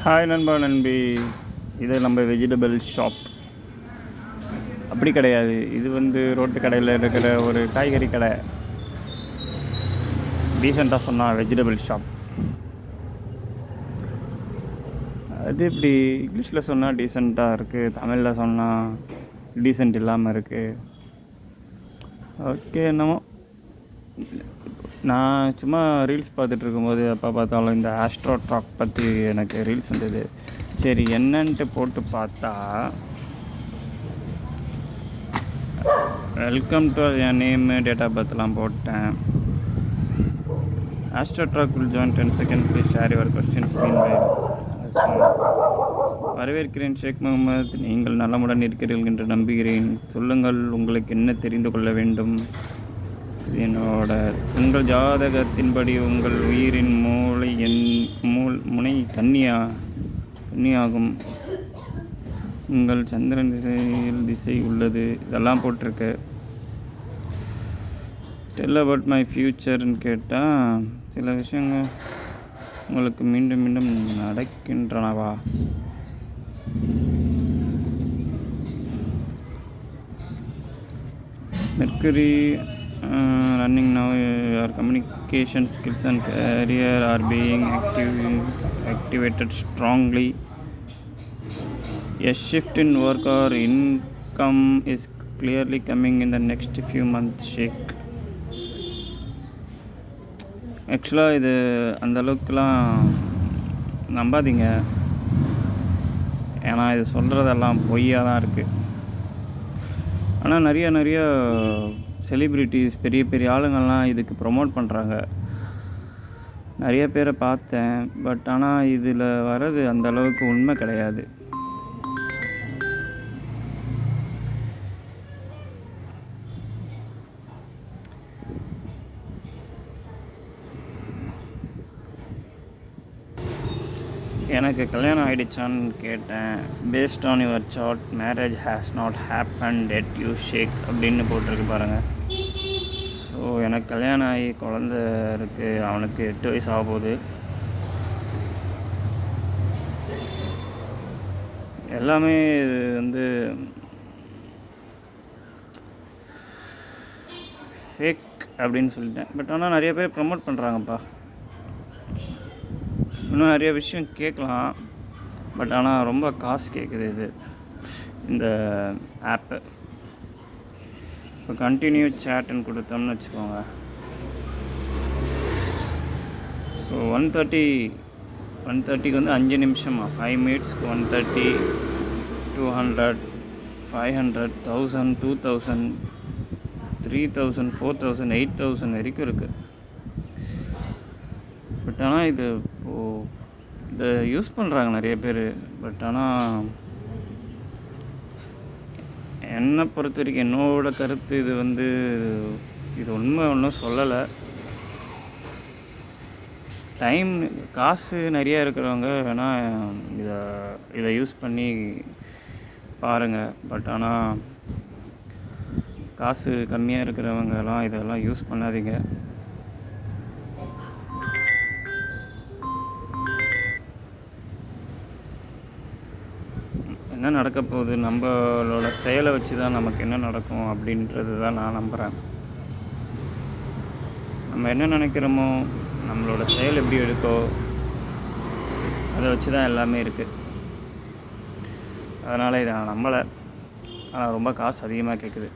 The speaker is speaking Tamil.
ஹாய் நண்பா நண்பி. இது நம்ம வெஜிடபிள் ஷாப் அப்படி கிடையாது. இது ரோட்டு கடையில் இருக்கிற ஒரு காய்கறி கடை. டீசெண்டாக சொன்னால் வெஜிடபிள் ஷாப். அது இப்படி இங்கிலீஷில் சொன்னால் டீசெண்டாக இருக்குது, தமிழில் சொன்னால் டீசெண்ட் இல்லாமல் இருக்குது. ஓகே, என்னமோ நான் சும்மா ரீல்ஸ் பார்த்துட்டு இருக்கும்போது எப்போ பார்த்தாலும் இந்த ஆஸ்ட்ரோ ட்ராக் பற்றி எனக்கு ரீல்ஸ் வந்தது. சரி என்னன்ட்டு போட்டு பார்த்தா, வெல்கம் டு என் நேமு, டேட் ஆஃப் பர்த்லாம் போட்டேன். Astro track will join 10 second, please share your questions meanwhile. வரவேற்கிறேன் ஷேக் முகமது, நீங்கள் நலமுடன் இருக்கிறீர்கள் என்று நம்புகிறேன். சொல்லுங்கள், உங்களுக்கு என்ன தெரிந்து கொள்ள வேண்டும்? உங்கள் ஜாதகத்தின்படி உங்கள் உயிரின் முனை கன்னியாகும். உங்கள் சந்திரன் திசை உள்ளது. இதெல்லாம் போட்டிருக்கு. டெல் அபவுட் மை ஃப்யூச்சர்னு கேட்டால் சில விஷயங்கள் உங்களுக்கு மீண்டும் மீண்டும் நடக்கின்றனவா? Mercury running now, your communication skills and career are being activated strongly. A shift in work or income is clearly coming in the next few months. Shake. ஆக்சுவலாக இது அந்த அளவுக்குலாம் நம்பாதீங்க. ஏன்னா இது சொல்கிறதெல்லாம் பொய்யாக தான் இருக்குது. ஆனால் நிறைய செலிப்ரிட்டிஸ், பெரிய பெரிய ஆளுங்கள்லாம் இதுக்கு ப்ரொமோட் பண்ணுறாங்க. நிறைய பேரை பார்த்தேன். பட் ஆனால் இதில் வர்றது அந்தளவுக்கு உண்மை கிடையாது. எனக்கு கல்யாணம் ஆகிடுச்சான்னு கேட்டேன். Based on your chart, marriage has not happened yet you Sheikh அப்படின்னு போட்டிருக்கு பாருங்கள். ஸோ எனக்கு கல்யாணம் ஆகி குழந்த இருக்குது. அவனுக்கு 8 வயசு ஆக போகுது. எல்லாமே இது ஃபேக் அப்படின்னு சொல்லிட்டேன். பட் ஆனால் நிறைய பேர் ப்ரமோட் பண்ணுறாங்கப்பா. இன்னும் நிறைய விஷயம் கேட்கலாம். பட் ஆனால் ரொம்ப காசு கேட்குது இது இந்த ஆப்பு. இப்போ கண்டினியூ சேட்டுன்னு கொடுத்தோம்னு வச்சுக்கோங்க. ஸோ 130க்கு 5 நிமிஷமா, 5 மினிட்ஸ்க்கு 130, 200, 500, 1000, 2000, 3000, 4000, 8000 வரைக்கும் இருக்குது. பட் ஆனால் இதை யூஸ் பண்ணுறாங்க நிறைய பேர். பட் ஆனால் என்னை பொறுத்த வரைக்கும், என்னோட கருத்து, இது உண்மை ஒன்றும் சொல்லலை. காசு நிறையா இருக்கிறவங்க வேணால் இதை யூஸ் பண்ணி பாருங்கள். பட் ஆனால் காசு கம்மியாக இருக்கிறவங்கலாம் இதெல்லாம் யூஸ் பண்ணாதீங்க. என்ன நடக்க போகுது, நம்மளோட செயலை வச்சு தான் நமக்கு என்ன நடக்கும் அப்படின்றது தான் நான் நம்புகிறேன். நம்ம என்ன நினைக்கிறோமோ, நம்மளோட செயல் எப்படி இருக்கோ, அதை வச்சு தான் எல்லாமே இருக்குது. அதனால் இதை நான் நம்பலை. ஆனால் ரொம்ப காசு அதிகமாக கேட்குது.